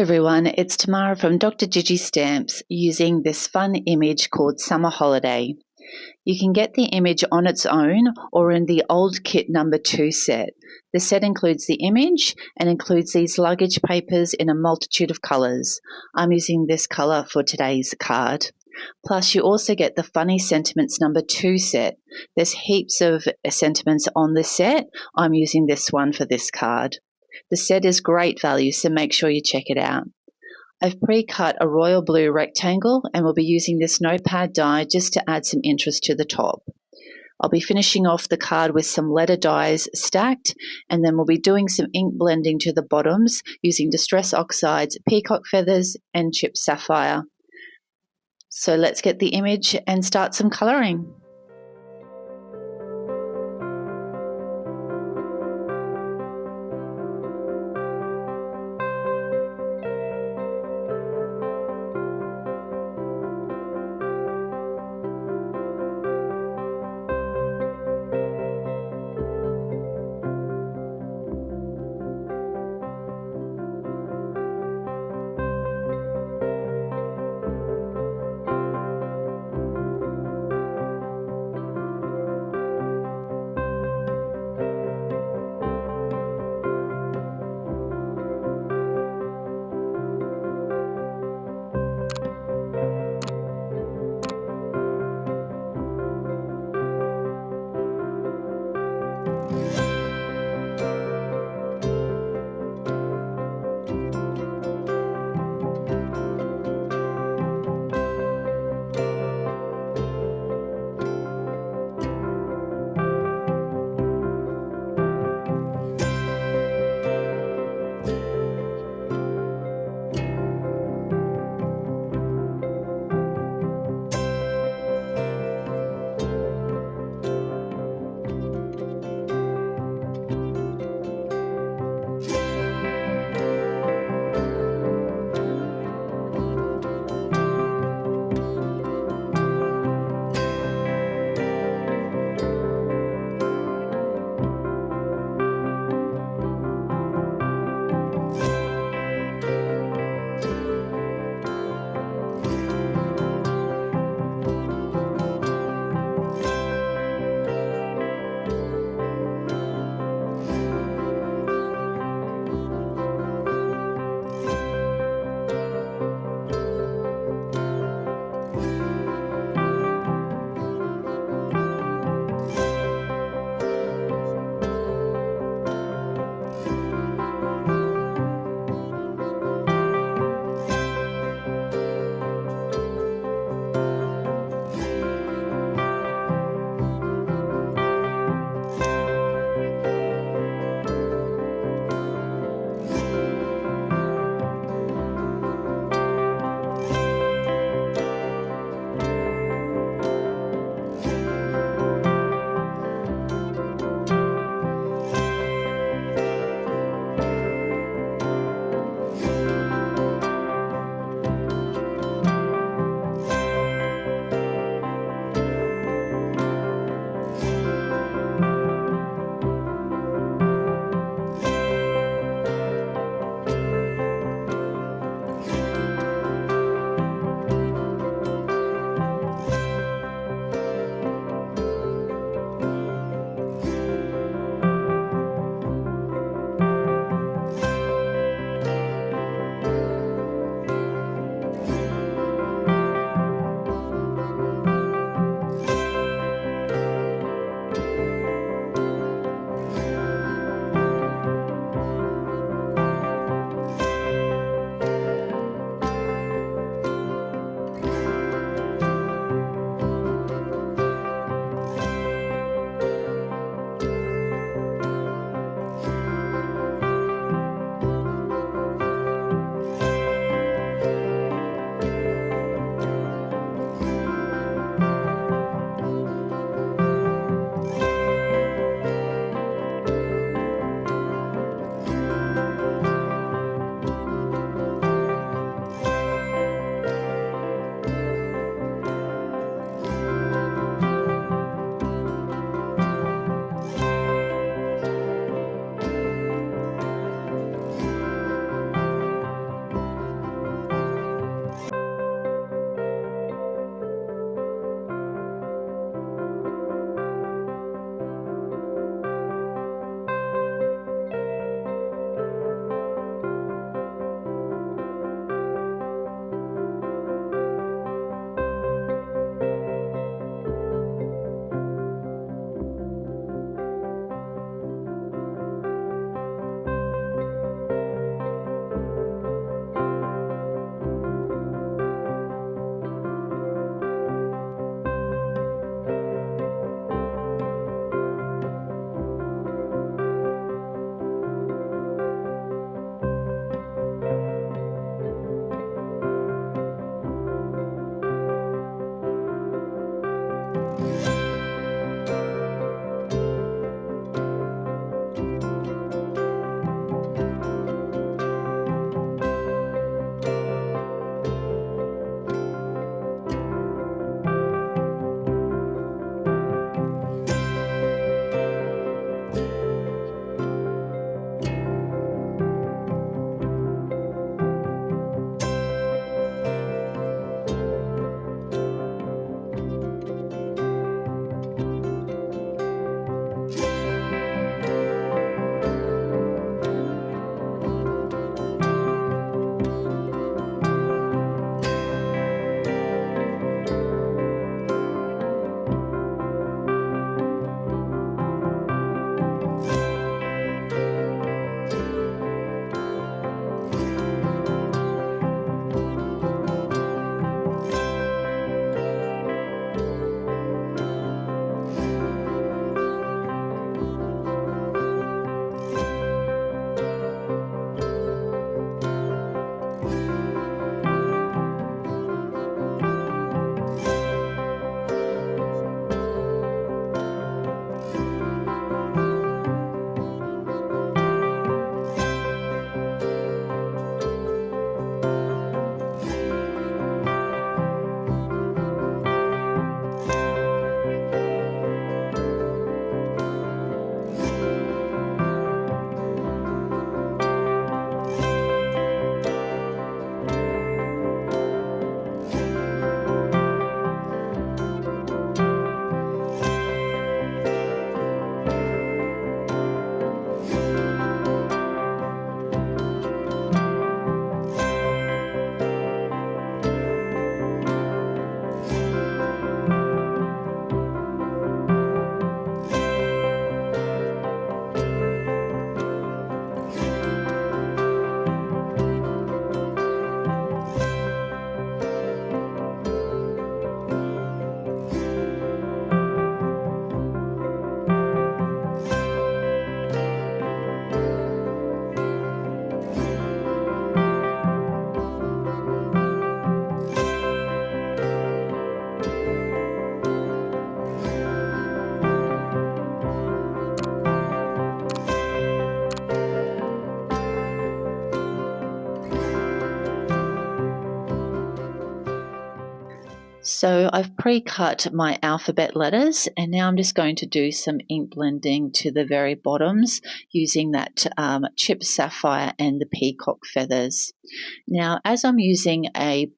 everyone, it's Tamara from Dr. Digi Stamps using this fun image called Summer Holiday. You can get the image on its own or in the old kit number 2 set. The set includes the image and includes these luggage papers in a multitude of colours. I'm using this colour for today's card. Plus, you also get the Funny Sentiments number 2 set. There's heaps of sentiments on the set. I'm using this one for this card. The set is great value, so make sure you check it out. I've pre-cut a royal blue rectangle and will be using this notepad die just to add some interest to the top. I'll be finishing off the card with some letter dies stacked, and then we'll be doing some ink blending to the bottoms using Distress Oxides, peacock feathers, and chipped sapphire. So let's get the image and start some colouring. So I've pre-cut my alphabet letters, and now I'm just going to do some ink blending to the very bottoms using that chipped sapphire and the peacock feathers. Now, as I'm using a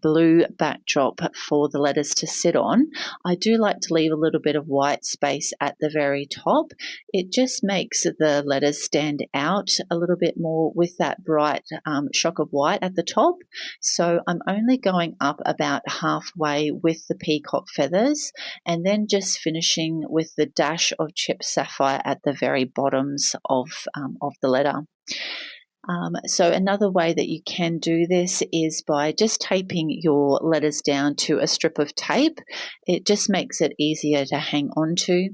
blue backdrop for the letters to sit on, I do like to leave a little bit of white space at the very top. It just makes the letters stand out a little bit more with that bright shock of white at the top. So I'm only going up about halfway with the peacock feathers and then just finishing with the dash of chipped sapphire at the very bottoms of the letter. So another way that you can do this is by just taping your letters down to a strip of tape. It just makes it easier to hang on to.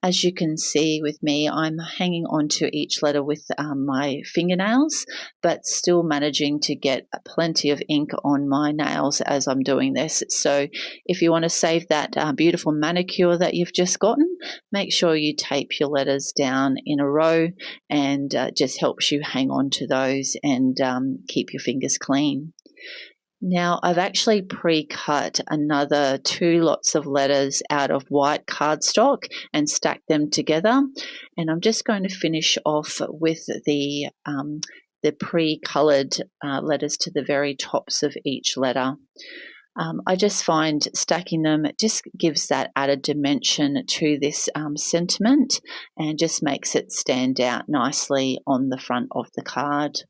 As you can see with me, I'm hanging on to each letter with my fingernails, but still managing to get plenty of ink on my nails as I'm doing this. So if you want to save that beautiful manicure that you've just gotten, make sure you tape your letters down in a row, and just helps you hang on to those and keep your fingers clean. Now, I've actually pre-cut another 2 lots of letters out of white cardstock and stacked them together, and I'm just going to finish off with the pre-coloured letters to the very tops of each letter. I just find stacking them just gives that added dimension to this sentiment and just makes it stand out nicely on the front of the card.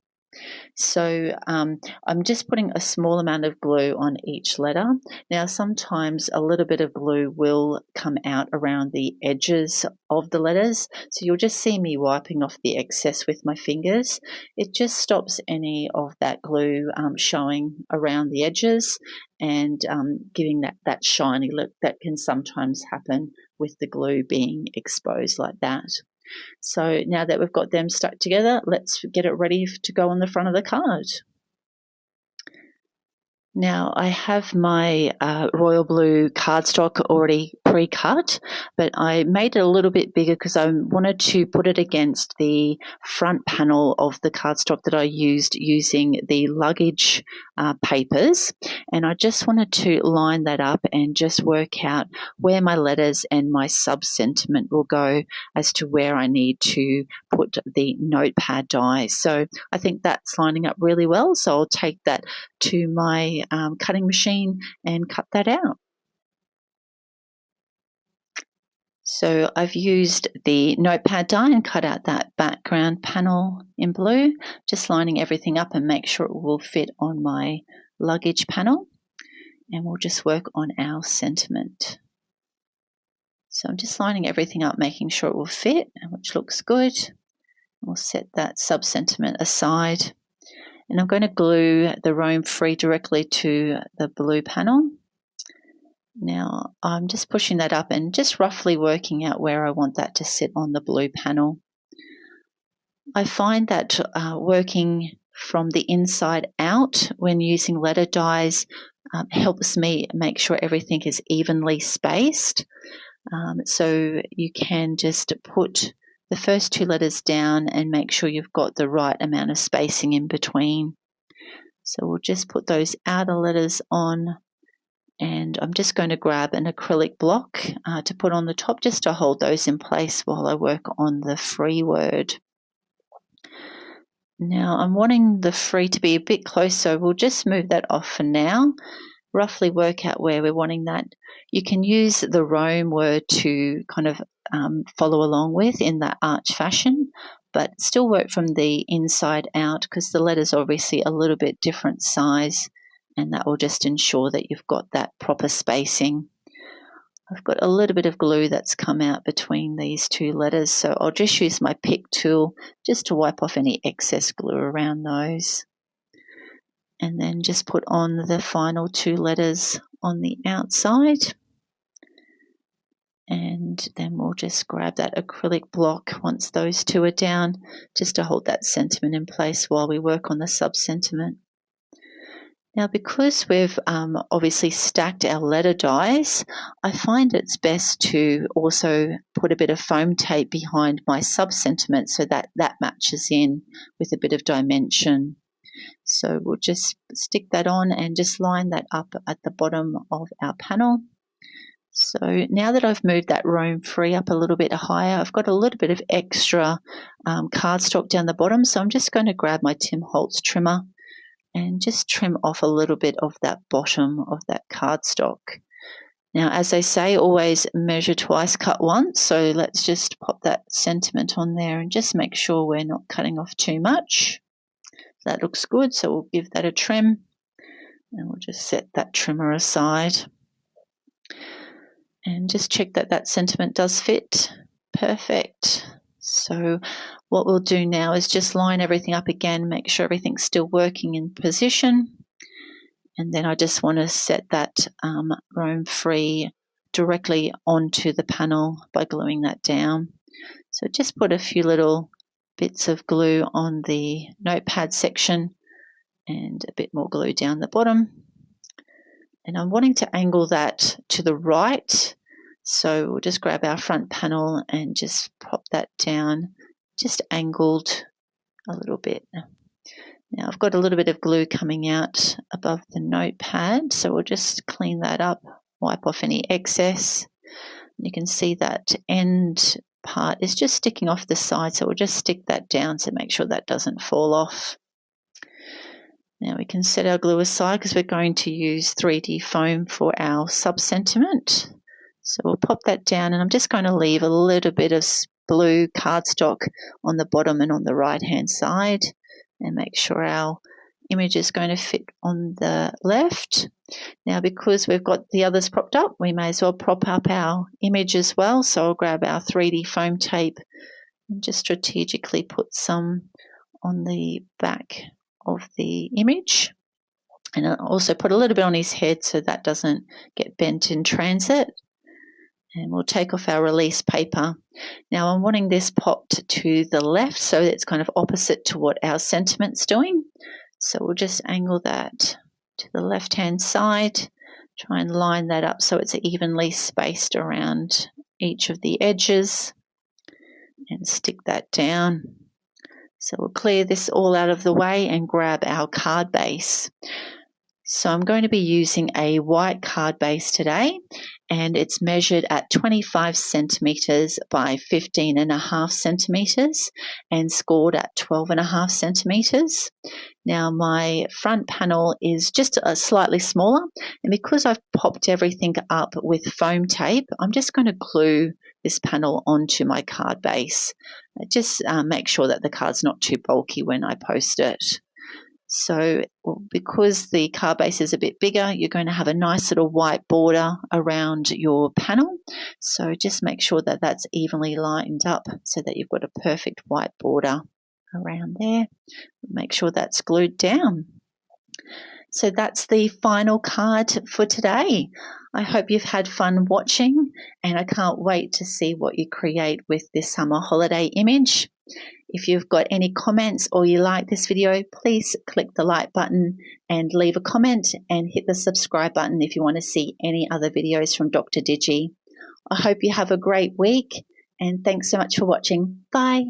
So I'm just putting a small amount of glue on each letter. Now, sometimes a little bit of glue will come out around the edges of the letters, so you'll just see me wiping off the excess with my fingers. It just stops any of that glue showing around the edges and giving that shiny look that can sometimes happen with the glue being exposed like that. So now that we've got them stuck together, let's get it ready to go on the front of the card. Now, I have my royal blue cardstock already pre-cut, but I made it a little bit bigger because I wanted to put it against the front panel of the cardstock that I used using the luggage papers, and I just wanted to line that up and just work out where my letters and my sub-sentiment will go as to where I need to put the notepad die. So I think that's lining up really well, so I'll take that to my cutting machine and cut that out. So I've used the notepad die and cut out that background panel in blue, just lining everything up and make sure it will fit on my luggage panel, and we'll just work on our sentiment. So I'm just lining everything up, making sure it will fit, which looks good. We'll set that sub-sentiment aside. And I'm going to glue the Roam Free directly to the blue panel. Now I'm just pushing that up and just roughly working out where I want that to sit on the blue panel. I find that working from the inside out when using letter dies helps me make sure everything is evenly spaced. So you can just put the first 2 letters down and make sure you've got the right amount of spacing in between. So we'll just put those outer letters on, and I'm just going to grab an acrylic block to put on the top just to hold those in place while I work on the free word. Now I'm wanting the free to be a bit close, so we'll just move that off for now. Roughly work out where we're wanting that. You can use the Roam word to kind of follow along with in that arch fashion, but still work from the inside out because the letter's obviously a little bit different size, and that will just ensure that you've got that proper spacing. I've got a little bit of glue that's come out between these 2 letters, so I'll just use my pick tool just to wipe off any excess glue around those. And then just put on the final 2 letters on the outside. And then we'll just grab that acrylic block once those 2 are down, just to hold that sentiment in place while we work on the sub-sentiment. Now, because we've obviously stacked our letter dies, I find it's best to also put a bit of foam tape behind my sub-sentiment so that that matches in with a bit of dimension. So we'll just stick that on and just line that up at the bottom of our panel. So now that I've moved that roam free up a little bit higher, I've got a little bit of extra cardstock down the bottom. So I'm just going to grab my Tim Holtz trimmer and just trim off a little bit of that bottom of that cardstock. Now, as they say, always measure twice, cut once. So let's just pop that sentiment on there and just make sure we're not cutting off too much. That looks good, so we'll give that a trim and we'll just set that trimmer aside and just check that that sentiment does fit. Perfect. So what we'll do now is just line everything up again, make sure everything's still working in position. And then I just want to set that roam free directly onto the panel by gluing that down. So just put a few little bits of glue on the notepad section and a bit more glue down the bottom. And I'm wanting to angle that to the right. So we'll just grab our front panel and just pop that down, just angled a little bit. Now I've got a little bit of glue coming out above the notepad, so we'll just clean that up, wipe off any excess. You can see that end part is just sticking off the side, so we'll just stick that down to make sure that doesn't fall off. Now we can set our glue aside because we're going to use 3D foam for our sub-sentiment. So we'll pop that down, and I'm just going to leave a little bit of blue cardstock on the bottom and on the right-hand side, and make sure our image is going to fit on the left. Now, because we've got the others propped up, we may as well prop up our image as well. So I'll grab our 3D foam tape and just strategically put some on the back of the image. And I'll also put a little bit on his head so that doesn't get bent in transit. And we'll take off our release paper. Now I'm wanting this popped to the left so it's kind of opposite to what our sentiment's doing. So we'll just angle that to the left-hand side, try and line that up so it's evenly spaced around each of the edges and stick that down. So we'll clear this all out of the way and grab our card base. So I'm going to be using a white card base today, and it's measured at 25 centimetres by 15.5 centimetres and scored at 12.5 centimetres. Now my front panel is just slightly smaller, and because I've popped everything up with foam tape, I'm just going to glue this panel onto my card base. Just make sure that the card's not too bulky when I post it. So because the card base is a bit bigger, you're going to have a nice little white border around your panel. So just make sure that that's evenly lined up so that you've got a perfect white border around there. Make sure that's glued down. So that's the final card for today. I hope you've had fun watching, and I can't wait to see what you create with this summer holiday image. If you've got any comments or you like this video, please click the like button and leave a comment, and hit the subscribe button if you want to see any other videos from Dr. Digi. I hope you have a great week, and thanks so much for watching. Bye.